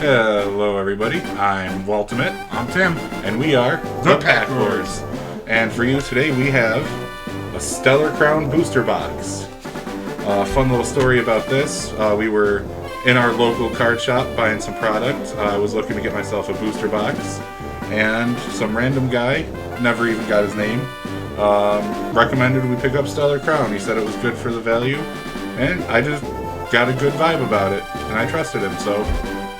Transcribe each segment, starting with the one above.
Hello everybody, I'm Waltimate, I'm Tim, and we are the Packlords. And for you today we have a stellarcrown booster box. Fun little story about this, we were in our local card shop buying some product. I was looking to get myself a booster box, and some random guy, never even got his name, recommended we pick up stellarcrown. He said it was good for the value, and I just got a good vibe about it, and I trusted him, so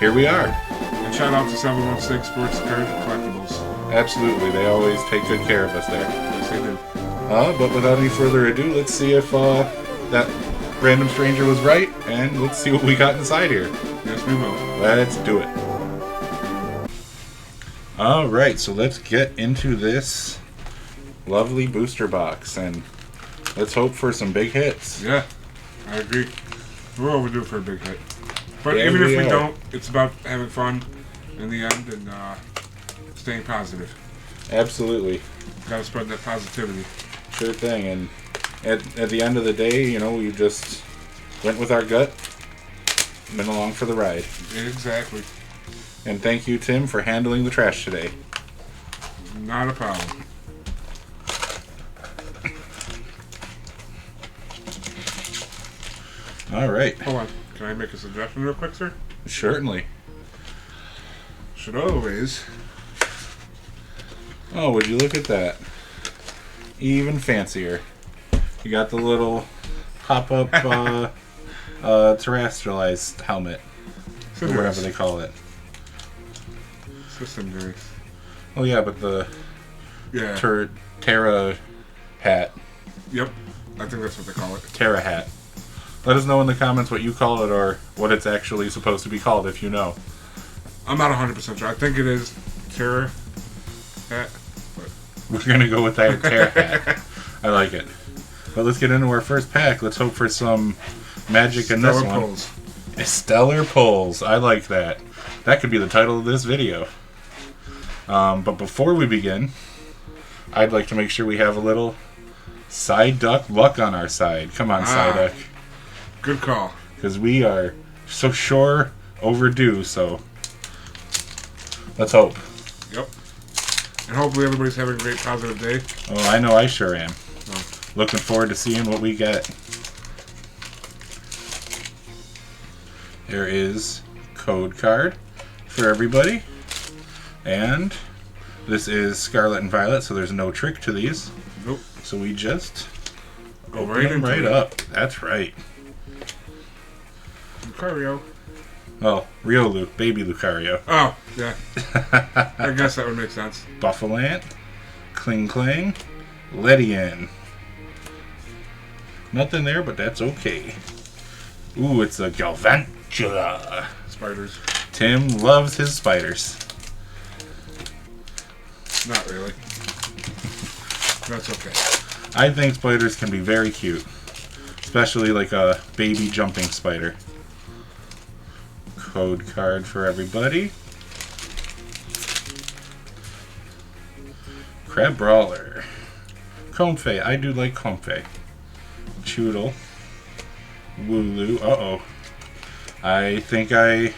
here we are. and shout out to 716 Sports Card Collectibles. Absolutely, they always take good care of us there. Yes, they do. But without any further ado, let's see if that random stranger was right, and let's see what we got inside here. Yes, we will. Let's do it. Alright, so let's get into this lovely booster box, and let's hope for some big hits. Yeah, I agree. We're overdue for a big hit. But Yeah, even if we are. don't, it's about having fun in the end and staying positive. Absolutely. Gotta spread that positivity. Sure thing, and at the end of the day, you know, we just went with our gut, been along for the ride. Exactly. And thank you, Tim, for handling the trash today. Not a problem. Alright. Hold on. Can I make a suggestion real quick, sir? Certainly. Should always. Oh, would you look at that? Even fancier. You got the little pop-up terrestrialized helmet, or whatever they call it. System grace. Oh yeah, but the Yeah. Terra hat. Yep. I think that's what they call it. Terra hat. Let us know in the comments what you call it or what it's actually supposed to be called if you know. I'm not 100% sure. I think it is Terra hat. But We're gonna go with that Terra hat. I like it. But let's get into our first pack. Let's hope for some magic in this one. Pulls. Stellar pulls. I like that. That could be the title of this video. But before we begin, I'd like to make sure we have a little Psyduck luck on our side. Come on, Psyduck. Good call. Because we are so sure overdue, so let's hope. Yep. And hopefully everybody's having a great positive day. Oh, I know I sure am. Oh. Looking forward to seeing what we get. There is code card for everybody. And this is Scarlet and Violet, so there's no trick to these. Nope. So we just Go open right them into right it. up. That's right. Lucario. Well, Riolu, baby Lucario. Oh, yeah. I guess that would make sense. Buffalant, Kling Kling, Ledian. Nothing there, but that's okay. Ooh, it's a Galvantula. Spiders. Tim loves his spiders. Not really. That's okay. I think spiders can be very cute. Especially like a baby jumping spider. Code card for everybody. Crab Brawler. Comfey. I do like Comfey. Choodle. Wooloo. Uh-oh. I think I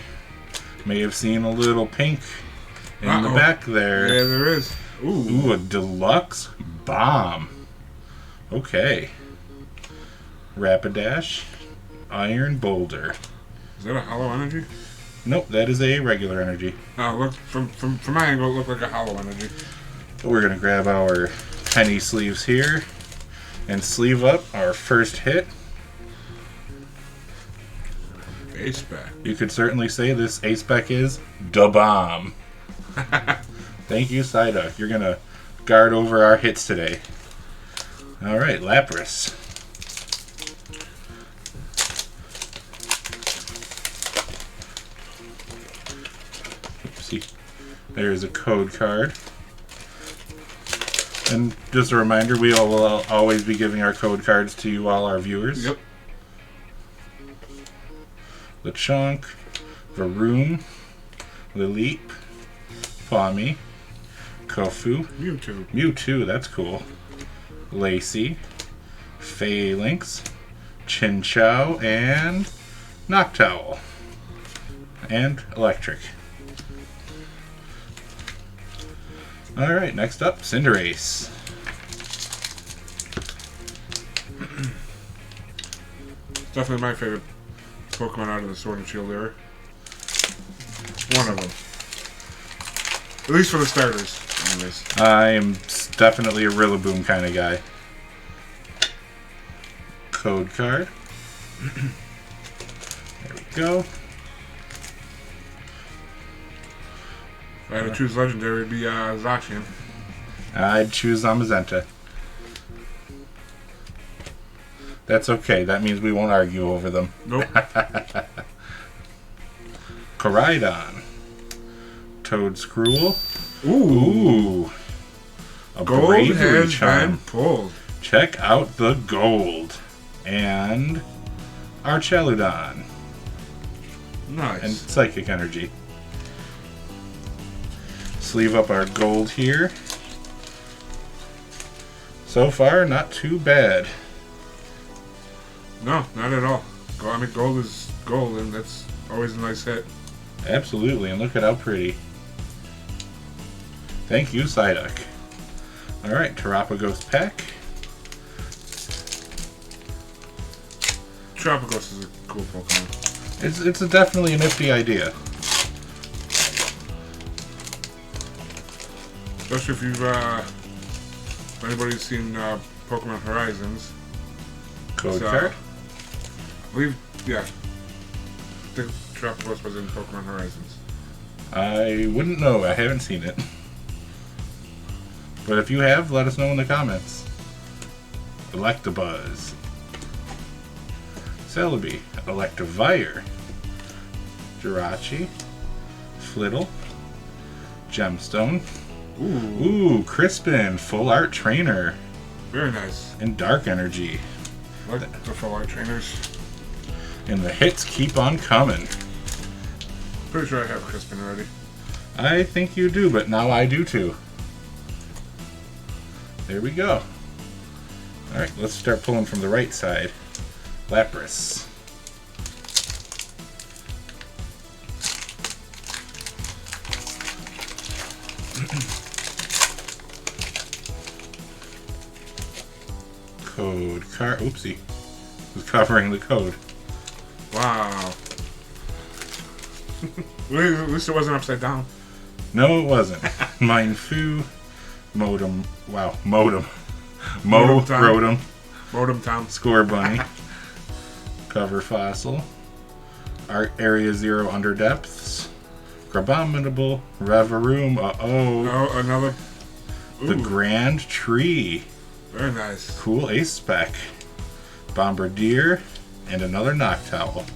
may have seen a little pink in the back there. Yeah, there is. Ooh, a deluxe bomb. Okay. Rapidash. Iron Boulder. Is that a hollow energy? Nope, that is a regular energy. No, look from my angle, it looked like a hollow energy. We're going to grab our penny sleeves here and sleeve up our first hit. Ace back. You could certainly say this ace spec is da bomb. Thank you, Psyduck. You're going to guard over our hits today. Alright, Lapras. Oopsie. There's a code card. And just a reminder, we will always be giving our code cards to you, all our viewers. Yep. Lechonk, Varoom, Lileep, Pawmi, Kofu, Mewtwo, that's cool, Lacey, Phalanx, Chinchou, and Noctowl. and electric. Alright, next up, Cinderace. Definitely my favorite Pokemon out of the Sword and Shield era. One of them. At least for the starters, anyways. I am definitely a Rillaboom kind of guy. Code card. There we go. If I had to choose legendary, it'd be Zacian. I'd choose Zamazenta. That's okay. That means we won't argue over them. Nope. Koraidon. Toedscruel. Ooh. A Gold bravery has charm. been pulled. Check out the gold. And Archeludon. Nice. And Psychic Energy. Sleeve up our gold here. So far, not too bad. No, not at all. I mean, gold is gold, and that's always a nice hit. Absolutely, and look at how pretty. Thank you, Psyduck. Alright, Terapagos pack. Terapagos is a cool Pokemon. It's definitely a nifty idea. Especially if you've, if anybody's seen Pokemon Horizons. Code So, card. I believe, yeah. I think Terapagos was in Pokemon Horizons. I wouldn't know. I haven't seen it. But if you have, let us know in the comments. Electabuzz. Celebi. Electivire. Jirachi. Flittle. Gemstone. Ooh, Crispin. Full Art Trainer. Very nice. And Dark Energy. I like the full art trainers. And the hits keep on coming. Pretty sure I have Crispin already. I think you do, but now I do too. There we go. Alright, let's start pulling from the right side. Lapras. Code card. Oopsie. Was covering the code. Wow. At least it wasn't upside down. No, it wasn't. Mindfu. Modem. Wow. Modem. Modem time. Rotom. Modem Town. Score Bunny. Cover Fossil. Art Area Zero Under Depths. Grabominable. Reveroom. Uh-oh. Oh, another. Ooh, The Grand Tree. very nice. Cool Ace Spec. Bombardier. And another Noctowl.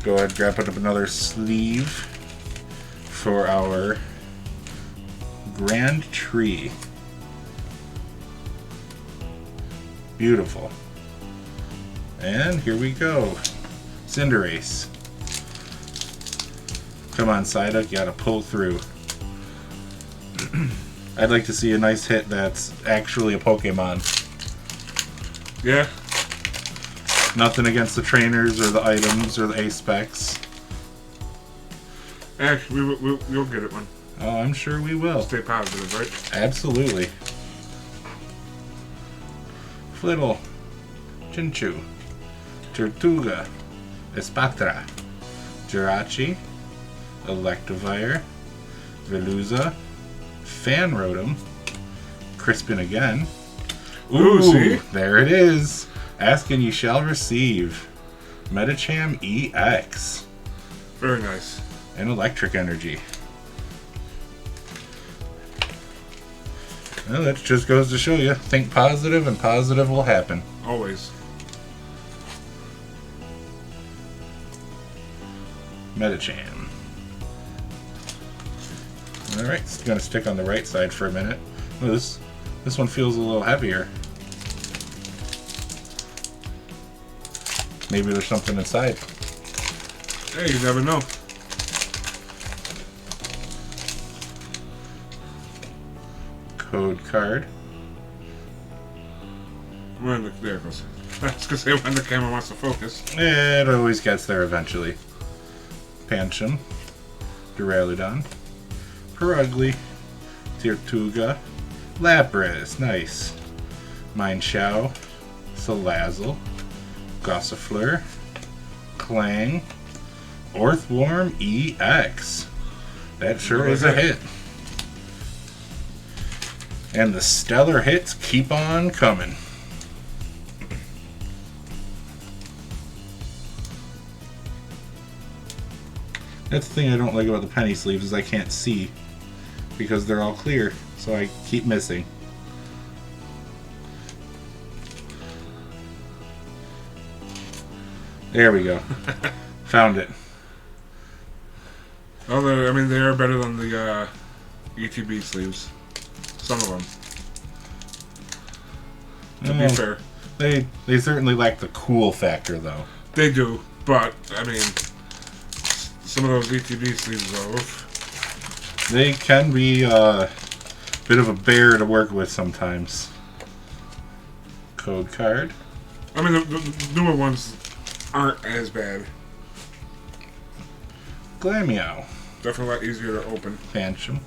Go ahead and grab up another sleeve for our Grand Tree. Beautiful. And here we go. Cinderace. Come on, Psyduck, you gotta pull through. I'd like to see a nice hit that's actually a Pokemon. Yeah. Nothing against the trainers or the items or the A specs. Actually, we'll get it one. Oh, I'm sure we will. Stay positive, right? Absolutely. Flittle. Chinchu. Tortuga. Espatra. Jirachi. Electivire. Veluza. Fanrotom. Crispin again. Ooh, see? There it is. Ask and you shall receive. Metacham EX. Very nice. And Electric Energy. Well, that just goes to show you. Think positive and positive will happen. Always. Metacham. Alright, it's going to stick on the right side for a minute. Oh, this one feels a little heavier. Maybe there's something inside. Hey, you never know. Code card. There it goes. I was going to say when the camera wants to focus. It always gets there eventually. Pancham, Duraludon, Perugly, Tirtuga, Lapras, nice, Mineshaw, Salazzle, Gossifleur, Clang, Orthworm EX. That sure is a hit. And the stellar hits keep on coming. That's the thing I don't like about the penny sleeves is I can't see because they're all clear, so I keep missing. There we go. Found it. Oh, I mean, they are better than the ETB sleeves. Some of them. To be fair. They certainly lack the cool factor, though. They do, but, I mean, some of those ETB sleeves, though, oof. They can be a bit of a bear to work with sometimes. Code card. I mean, the newer ones aren't as bad. Glameow. Definitely a lot easier to open. Pancham.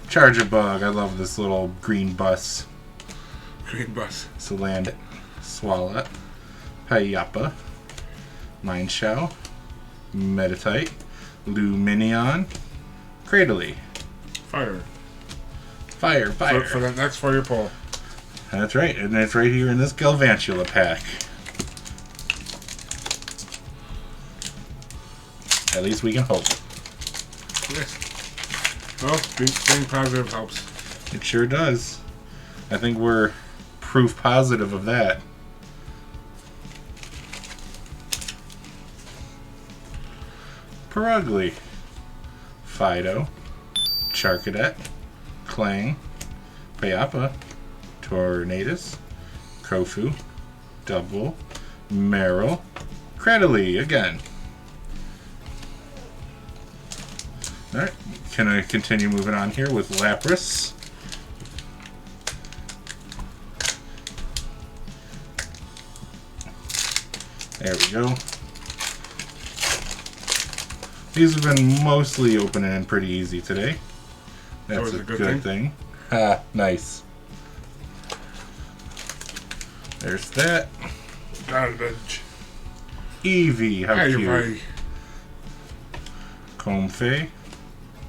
Charger Bug. I love this little green bus. Green bus. Salandit. Swalot. Payappa. Mineshaw. Meditite. Luminion. Cradily. Fire. Fire. For the next fire pull. That's right, and it's right here in this Galvantula pack. At least we can hope. Yes. Well, being positive helps. It sure does. I think we're proof positive of that. Perugly. Fido. Charcadet. Clang. Payappa. Tornadus. Kofu. Double. Meryl. Cradily again. Alright, can I continue moving on here with Lapras? There we go. These have been mostly opening and pretty easy today. That's a good thing. Ha, nice. There's that. Garbage. Eevee, how cute. Right. Comfey.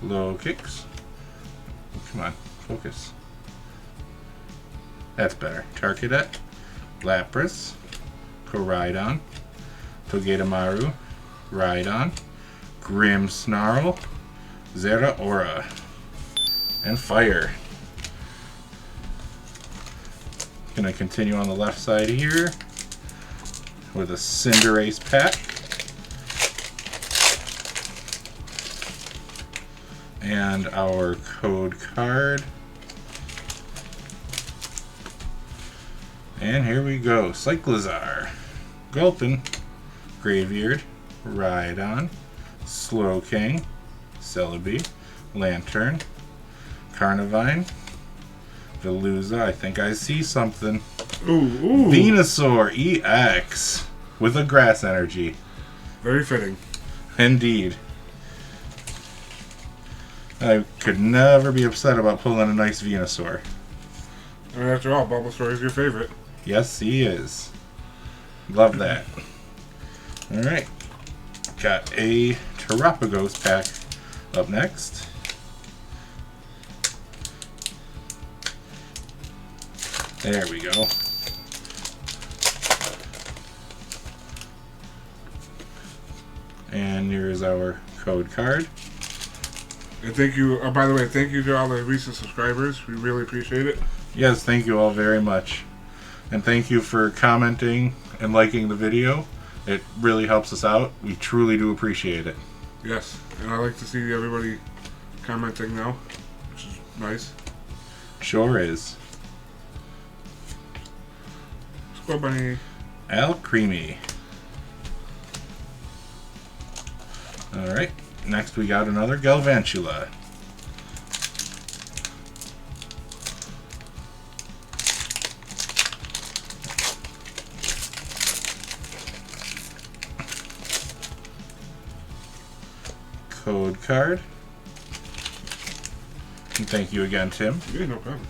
Low kicks. Come on, focus. That's better. Charcadet. Lapras. Koraidon. Togedemaru. Rhydon. Grimmsnarl. Zeraora. And Fire. Gonna continue on the left side here with a Cinderace pack. And our code card. And here we go. Cyclizar. Gulpin. Graveyard. Rhydon. Slowking. Celebi. Lantern. Carnivine. Veluza. I think I see something. Ooh. Venusaur EX. With a grass energy. Very fitting. Indeed. I could never be upset about pulling a nice Venusaur. I mean, after all, Bulbasaur is your favorite. Yes, he is. Love that. Alright. Got a Terapagos pack up next. There we go. And here's our code card. And thank you, by the way, thank you to all the recent subscribers. We really appreciate it. Yes, thank you all very much. And thank you for commenting and liking the video. It really helps us out. We truly do appreciate it. Yes, and I like to see everybody commenting now, which is nice. Sure is. Squad Bunny. Al Creamy. Alright, next we got another Galvantula. Code card. And thank you again, Tim. Yeah, no problem.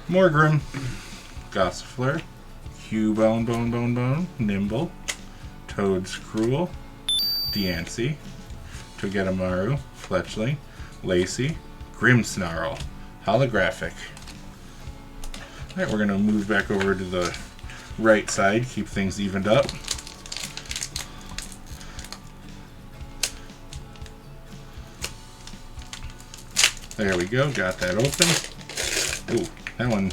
Morgrim, Gossifleur, Cubone, Nimble, Toadscruel, Diancie, Togedemaru, Fletchling, Lacey, Grimmsnarl, Holographic. Alright, we're going to move back over to the right side, keep things evened up. There we go, got that open. Ooh, that one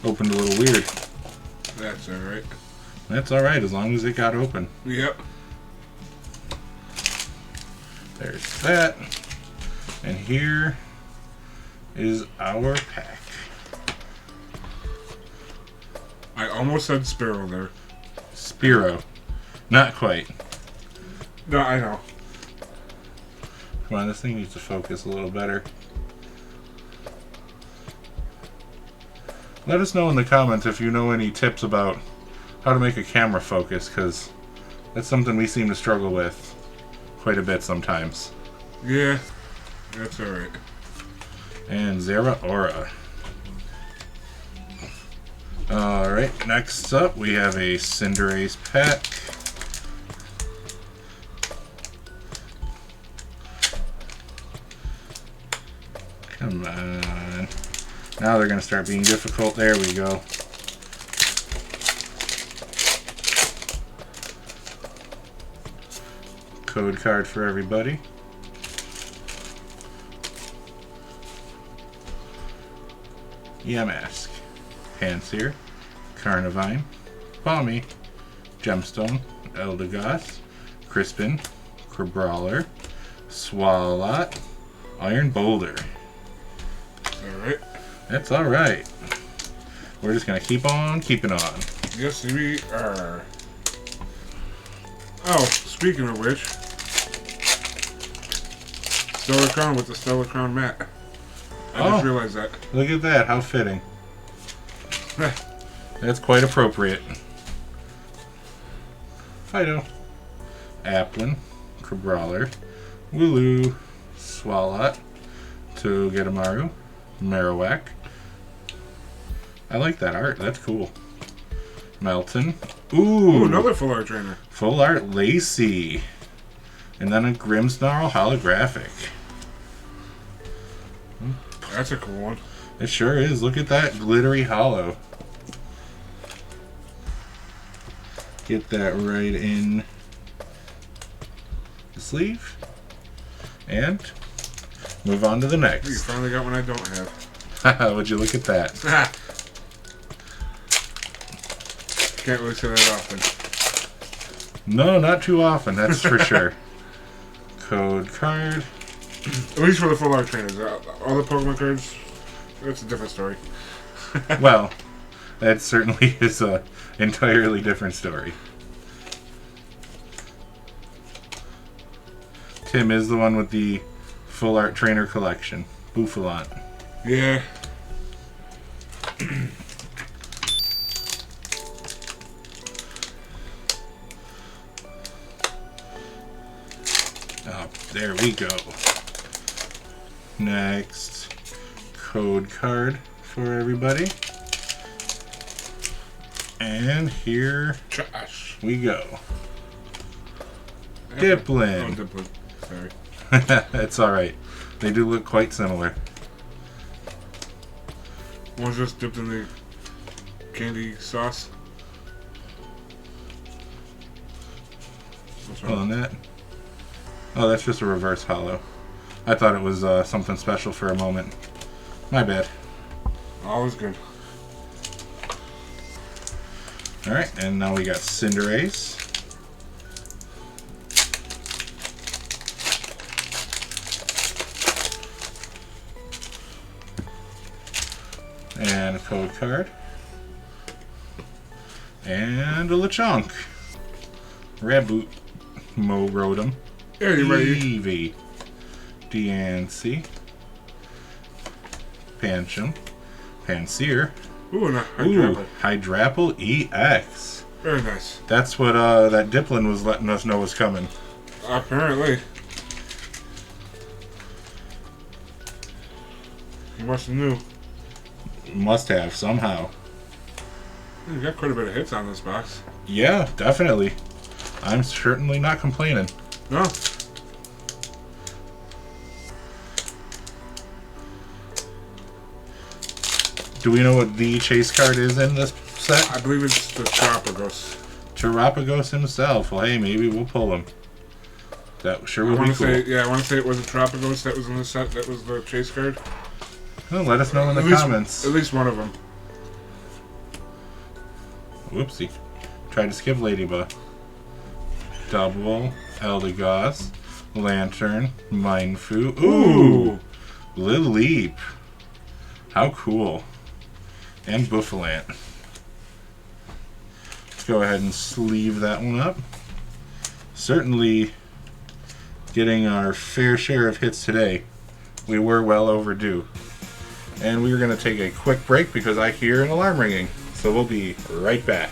opened a little weird. That's alright. That's alright, as long as it got open. Yep. There's that. And here is our pack. I almost said Sparrow there. Spiro. Not quite. No, I know. Come on, this thing needs to focus a little better. Let us know in the comments if you know any tips about how to make a camera focus, because that's something we seem to struggle with quite a bit sometimes. Yeah, that's alright. And Zeraora. Alright, next up we have a Cinderace pack. Come on. Now they're going to start being difficult. There we go. Code card for everybody. Yamask, Pansear, Carnivine, Palmy, Gemstone, Eldegoss, Crispin, Crabrawler, Swalot, Iron Boulder. Alright. That's alright. We're just going to keep on keeping on. Yes, we are. Oh, speaking of which, stellarcrown with the stellarcrown mat. I just realized that. Look at that, how fitting. That's quite appropriate. Fido, Applin, Crabrawler, Wooloo, Swalot, Togedemaru, Marowak. I like that art, that's cool. Melton. Ooh, another full art trainer. Full art Lacey. And then a Grimmsnarl holographic. That's a cool one. It sure is. Look at that glittery hollow. Get that right in the sleeve. And move on to the You next. finally got one I don't have. Would you look at that? Can't really say that often. No, not too often, that's for sure. Code card. At least for the full art trainers. All the Pokemon cards, that's a different story. Well, that certainly is a entirely different story. Tim is the one with the full art trainer collection. Bouffalant. Yeah. Oh, there we go. Next code card for everybody. And here Trash. we go. Oh, Diplin. Diplin. Sorry. It's alright. They do look quite similar. One's just dipped in the candy sauce. What's Hold wrong? on that. Oh, that's just a reverse hollow. I thought it was something special for a moment. My bad. Always good. Alright, and now we got Cinderace. And a code card. And a Lechonk. Raboot. Mo Rotom. Yeah, you ready? Eevee. Diancie. Pancham. Pansear. Ooh, and a Ooh, Hydrapple. Hydrapple EX. Very nice. That's what that Diplin was letting us know was coming. Apparently. must have knew. Must have, somehow. You got quite a bit of hits on this box. Yeah, definitely. I'm certainly not complaining. No. Do we know what the chase card is in this set? I believe it's the Tropagos. Terapagos himself. Well, hey, maybe we'll pull him. That sure would be cool. I want to say it was a Tropagos that was in the set. That was the chase card. Well, let us know in the comments. At least one of them. Whoopsie. Tried to skip Ladybug. Double. Eldegoss. Lantern. Mindfu. Ooh! Lileep. How cool. And Bouffalant. Let's go ahead and sleeve that one up. Certainly getting our fair share of hits today. We were well overdue. And we are going to take a quick break because I hear an alarm ringing. So we'll be right back.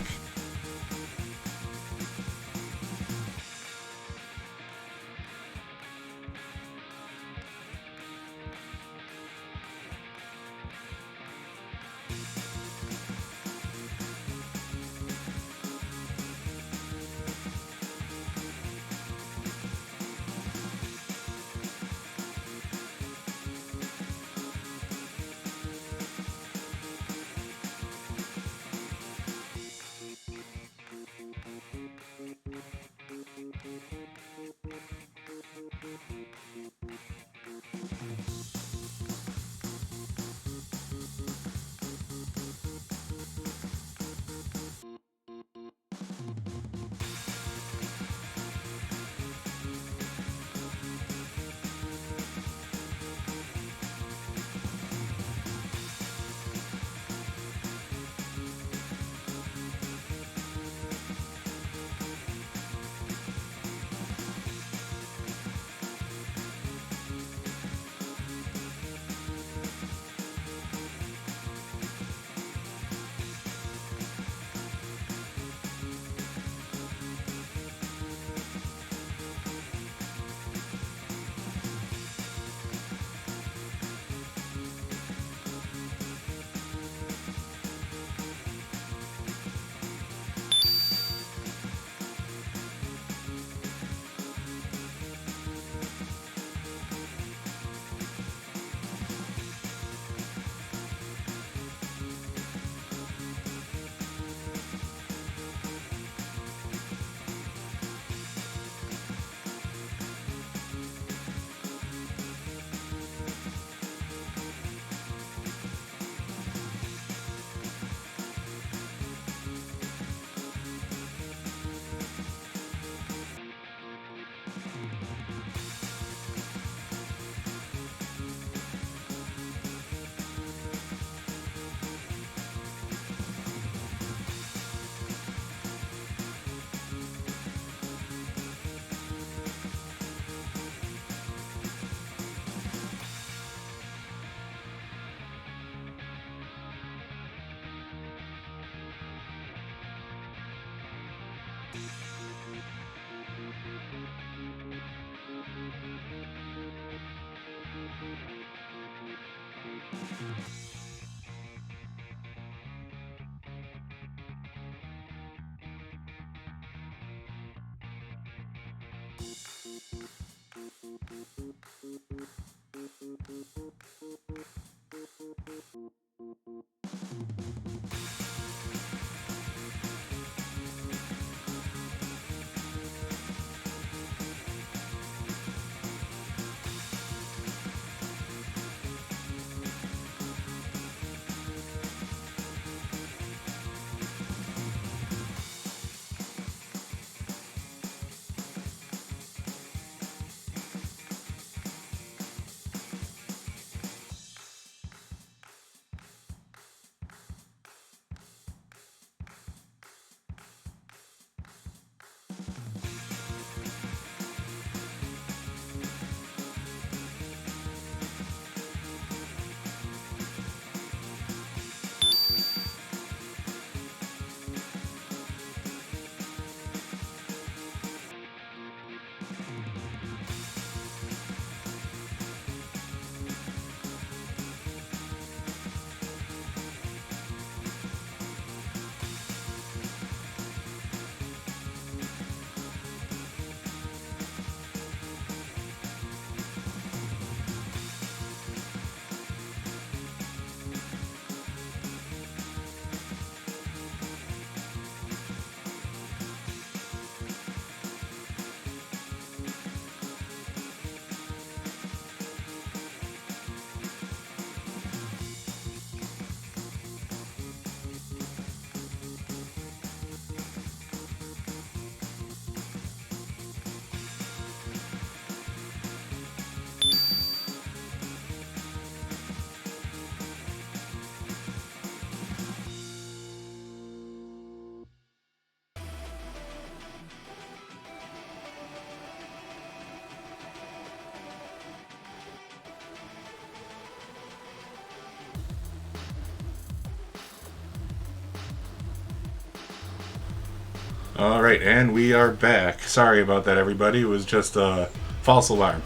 Alright, and we are back. Sorry about that, everybody. It was just a false alarm.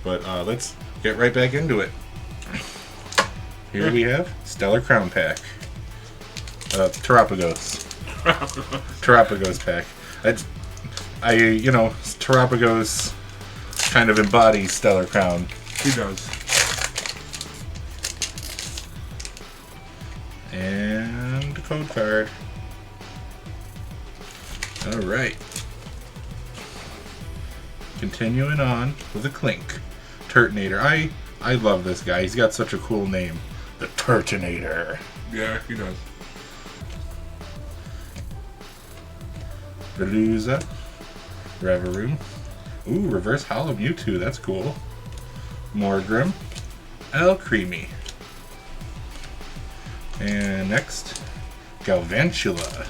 But let's get right back into it. Here we have Stellar Crown pack. Terapagos. Terapagos pack. Terapagos kind of embodies Stellar Crown. He does. And a code card. Alright. Continuing on with a Clink. Turtonator. I love this guy. He's got such a cool name. The Turtonator. Yeah, he does. Veluza. Reverum. Ooh, Reverse Hollow Mewtwo. That's cool. Morgrim. Alcremie. And next, Galvantula.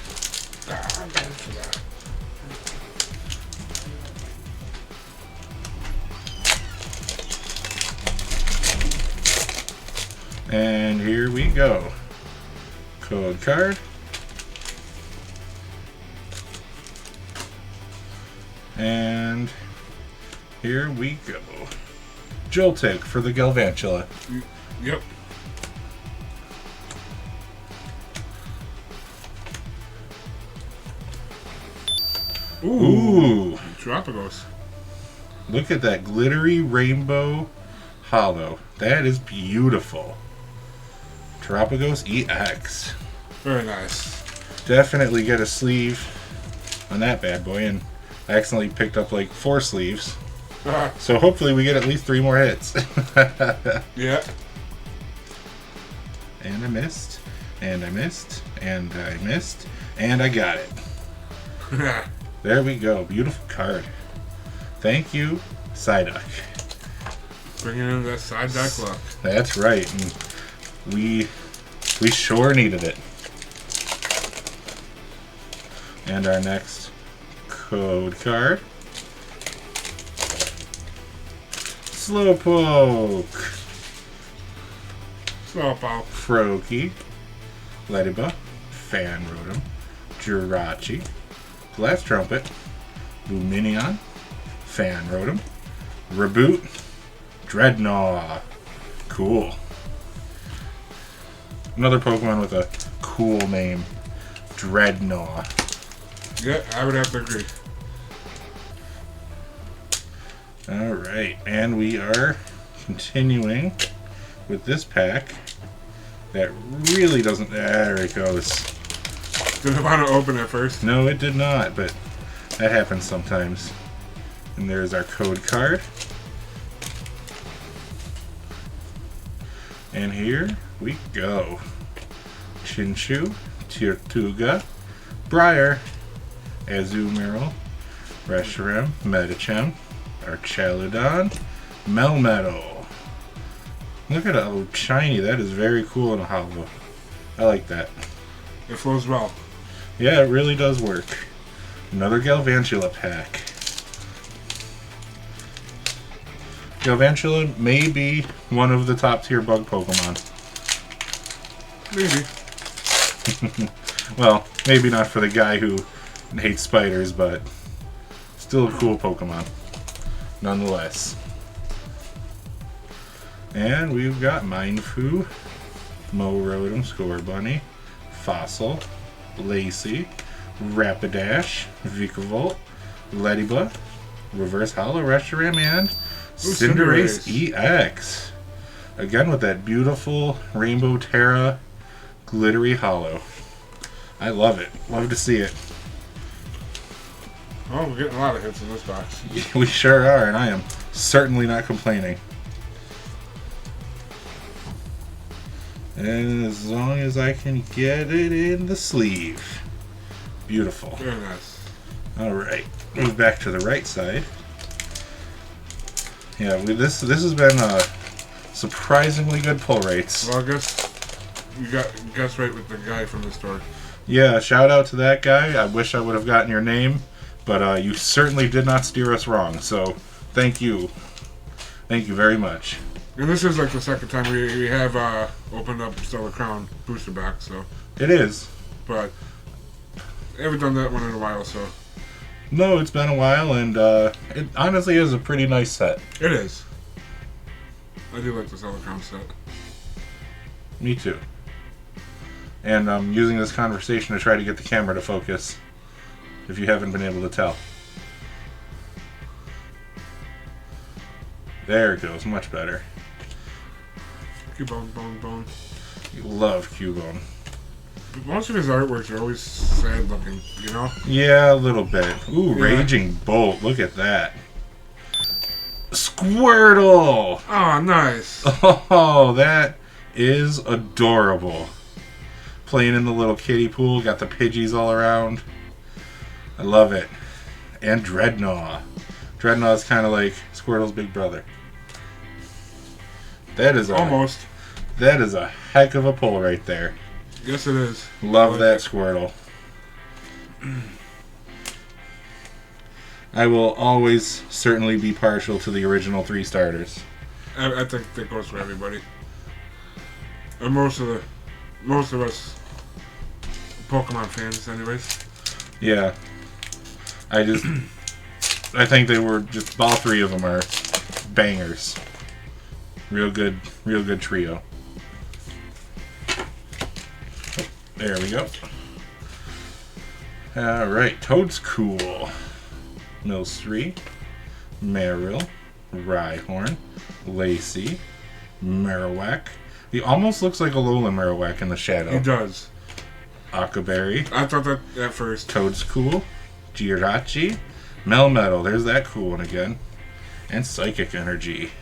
And here we go. Code card. And here we go. Joltik for the Galvantula. Yep. Ooh. Terapagos. Look at that glittery rainbow hollow. That is beautiful. Terapagos EX. Very nice. Definitely get a sleeve on that bad boy, and I accidentally picked up like 4 sleeves. So hopefully we get at least 3 more hits. Yeah. And I missed. And I missed. And I missed. And I got it. There we go. Beautiful card. Thank you, Psyduck. Bringing in that side deck luck. That's right. And we sure needed it. And our next code card. Slowpoke. Slowpoke. Froakie. Ladybug. Fanrotom. Jirachi. Blast Trumpet. Luminion. Fanrotom. Reboot. Dreadnought. Cool. Another Pokemon with a cool name. Dreadnought. Yeah, I would have to agree. Alright, and we are continuing with this pack that really doesn't... There it goes. Didn't want to open it first. No, it did not, but that happens sometimes. And there's our code card. And here we go. Chinchou, Tirtuga, Briar, Azumarill, Reshiram, Medicham, Archaludon, Melmetal. Look at how shiny. That is very cool in a hollow. I like that. It flows well. Yeah, it really does work. Another Galvantula pack. Galvantula may be one of the top tier bug Pokemon. Maybe. Well, maybe not for the guy who hates spiders, but still a cool Pokemon. Nonetheless. And we've got Mindfu, Morotom, Scorbunny, Fossil, Lacey, Rapidash, Vikavolt, Ladybug, Reverse Hollow Reshiram, and Cinderace EX. Again with that beautiful Rainbow Terra glittery hollow. I love it. Love to see it. Oh, we're getting a lot of hits in this box. We sure are, and I am certainly not complaining. And as long as I can get it in the sleeve. Beautiful. Very nice. Alright, move back to the right side. Yeah, this has been surprisingly good pull rates. Well, I guess you guessed right with the guy from the store. Yeah, shout out to that guy. I wish I would have gotten your name, but you certainly did not steer us wrong, so thank you. Thank you very much. And this is like the second time we have opened up Stellar Crown booster box, so. It is. But haven't done that one in a while, so. No, it's been a while, and it honestly is a pretty nice set. It is. I do like the stellarcrown set. Me too. And I'm using this conversation to try to get the camera to focus, if you haven't been able to tell. There it goes, much better. Cubone, bone. You love Cubone. Most of his artworks are always sad looking, you know? Yeah, a little bit. Ooh, Yeah. Raging Bolt, look at that. Squirtle! Oh, nice. Oh, that is adorable. Playing in the little kiddie pool, got the Pidgeys all around. I love it. And Dreadnought. Dreadnought's kind of like Squirtle's big brother. That is Almost. That is a heck of a pull right there. Yes, it is. Love that Squirtle. I will always certainly be partial to the original 3 starters. I think that goes for everybody. And most of us Pokemon fans, anyways. Yeah. I think they were just, all 3 of them are bangers. Real good trio. There we go. Alright, Toad's cool. Milcery, Marill, Rhyhorn, Lacey, Marowak. He almost looks like a Alolan Marowak in the shadow. He does. Akaberry, I thought that at first. Toad's cool, Jirachi, Melmetal, there's that cool one again, and Psychic Energy.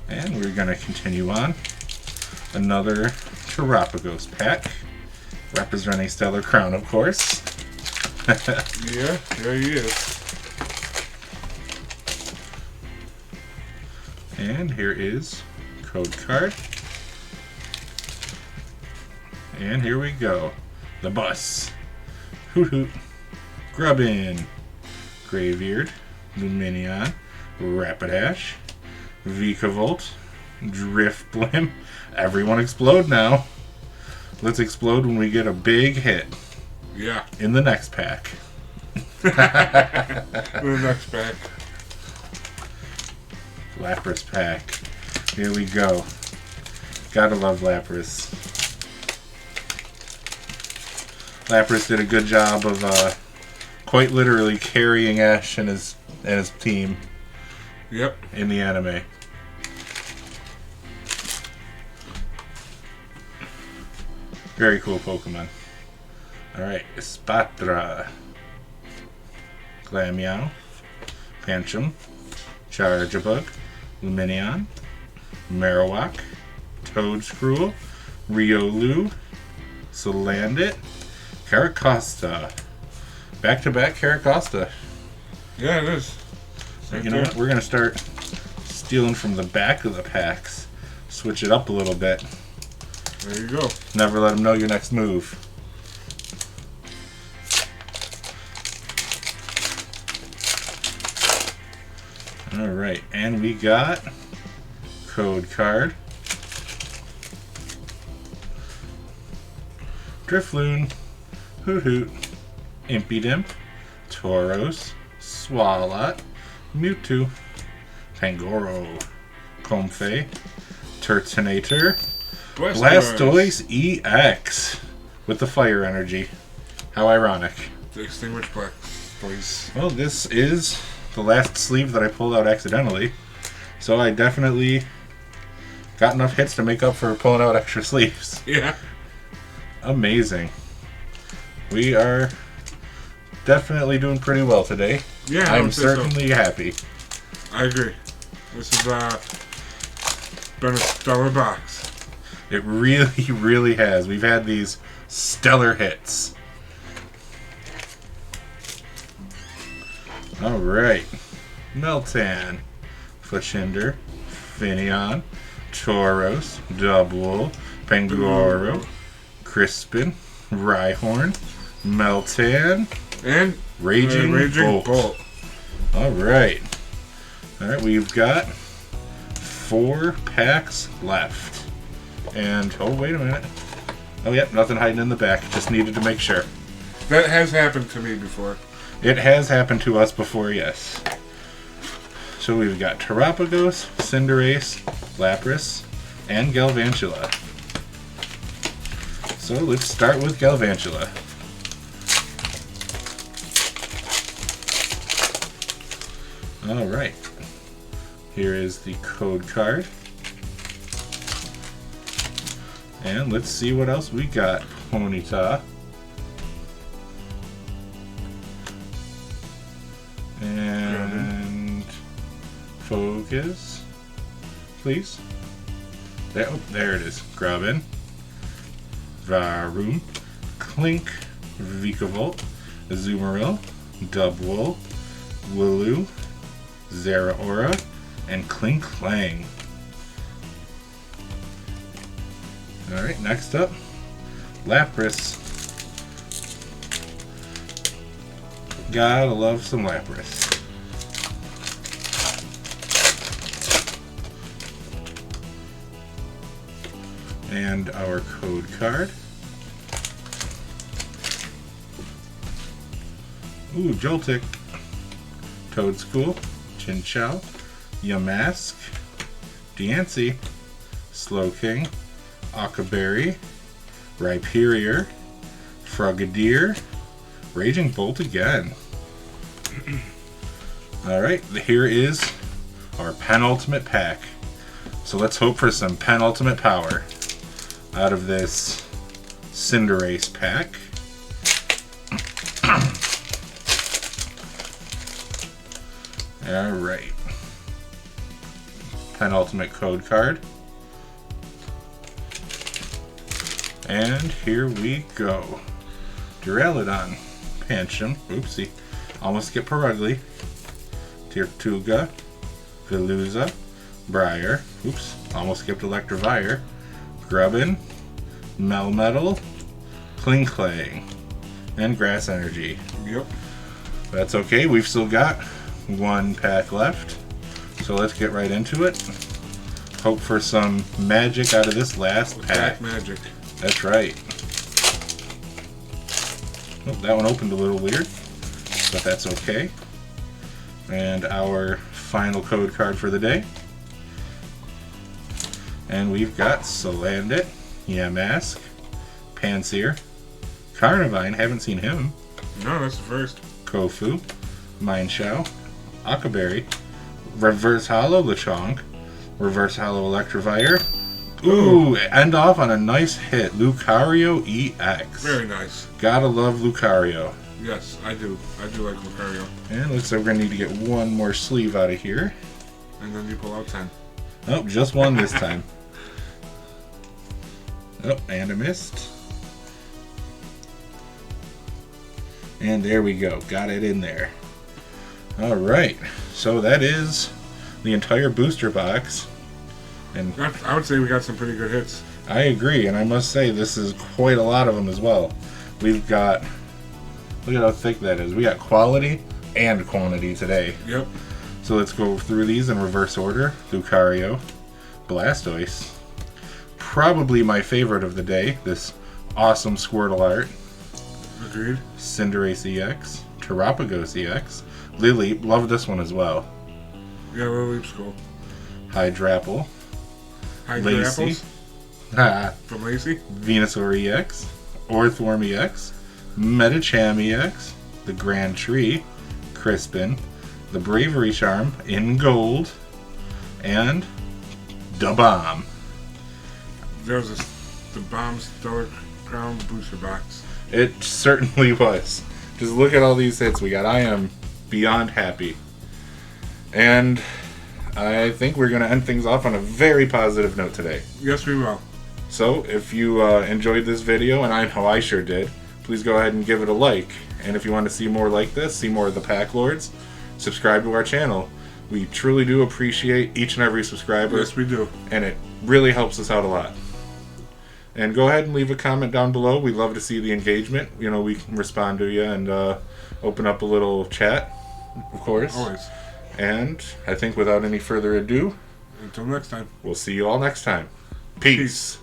And we're going to continue on. Another Terapagos pack, representing Stellarcrown, of course. Yeah, there he is. And here is code card. And here we go. The bus. Hoot Hoot. Grubbin. Gravebeard. Luminion. Rapidash. Vikavolt. Driftblim. Everyone explode now. Let's explode when we get a big hit. Yeah. In the next pack. The next pack. Lapras pack. Here we go. Gotta love Lapras. Lapras did a good job of quite literally carrying Ash and his team. Yep. In the anime. Very cool Pokemon. Alright, Espatra. Glameow. Pancham. Charjabug. Luminion. Marowak. Toedscruel. Riolu. Salandit. Caracosta. Back-to-back Caracosta. Yeah, it is. You know what? We're going to start stealing from the back of the packs. Switch it up a little bit. There you go. Never let them know your next move. Alright, and we got code card. Drifloon, Hoot Hoot, Impidimp, Tauros, Swalot, Mewtwo, Pangoro, Comfey, Turtonator, Blastoise EX with the fire energy. How ironic. The Extinguished Blastoise. Well, this is the last sleeve that I pulled out accidentally, so I definitely got enough hits to make up for pulling out extra sleeves. Yeah. Amazing. We are definitely doing pretty well today. Yeah, I'm certainly happy. I agree. This has been a stellar box. It really, really has. We've had these stellar hits. Alright. Meltan, Fletchinder, Finneon, Tauros, Dubwool, Pangoro, Crispin, Rhyhorn, Meltan, and Raging Bolt. Alright. Alright, we've got 4 packs left. And, oh, wait a minute. Oh, yep, nothing hiding in the back. Just needed to make sure. That has happened to me before. It has happened to us before, yes. So we've got Terapagos, Cinderace, Lapras, and Galvantula. So let's start with Galvantula. Alright. Here is the code card. And let's see what else we got. Ponyta. And focus, please. There, oh, there it is. Grubbin, Varoom, Clink, Vikavolt, Azumarill, Dubwool, Wooloo, Zeraora, and Klinklang. Alright, next up, Lapras. Gotta love some Lapras. And our code card. Ooh, Joltik, Toadschool, Chinchou, Yamask, Diancie, Slowking, Akaberry, Rhyperior, Frogadier, Raging Bolt again. Alright, here is our penultimate pack. So let's hope for some penultimate power out of this Cinderace pack. Alright. Penultimate code card. And here we go. Duraludon, Pancham, oopsie, almost skipped Perugly, Tirtuga, Veluza, Briar, oops, almost skipped Electivire, Grubbin, Melmetal, Klinklang, and Grass Energy. Yep. That's okay, we've still got one pack left, so let's get right into it. Hope for some magic out of this last pack. Magic. That's right. Oh, that one opened a little weird, but that's okay. And our final code card for the day. And we've got Salandit, Yamask, Pansear, Carnivine, haven't seen him. No, that's the first. Kofu, Mineshow, Akaberry, Reverse Hollow Lechonk, Reverse Hollow Electivire. Ooh, end off on a nice hit. Lucario EX. Very nice. Gotta love Lucario. Yes, I do. I do like Lucario. And looks like we're gonna need to get one more sleeve out of here. And then you pull out 10. Oh, just one this time. Oh, and a missed. And there we go. Got it in there. Alright. So that is the entire booster box. And I would say we got some pretty good hits. I agree, and I must say this is quite a lot of them as well. We've got, look at how thick that is. We got quality and quantity today. Yep. So let's go through these in reverse order. Lucario, Blastoise, probably my favorite of the day, this awesome Squirtle art. Agreed. Cinderace EX, Terapagos EX, Lily, love this one as well. Yeah, Lily's cool. Hydrapple, Lacey, From Lacey. Venusaur EX, Orthworm EX, Metacham EX, the Grand Tree, Crispin, the Bravery Charm in gold, and the Bomb. There's the Bomb stellarcrown booster box. It certainly was. Just look at all these hits we got. I am beyond happy. And I think we're going to end things off on a very positive note today. Yes, we will. So, if you enjoyed this video, and I know I sure did, please go ahead and give it a like. And if you want to see more like this, see more of the Pack Lords, subscribe to our channel. We truly do appreciate each and every subscriber. Yes, we do. And it really helps us out a lot. And go ahead and leave a comment down below. We love to see the engagement. You know, we can respond to you and open up a little chat, of course. Always. And I think without any further ado, until next time, we'll see you all next time. Peace.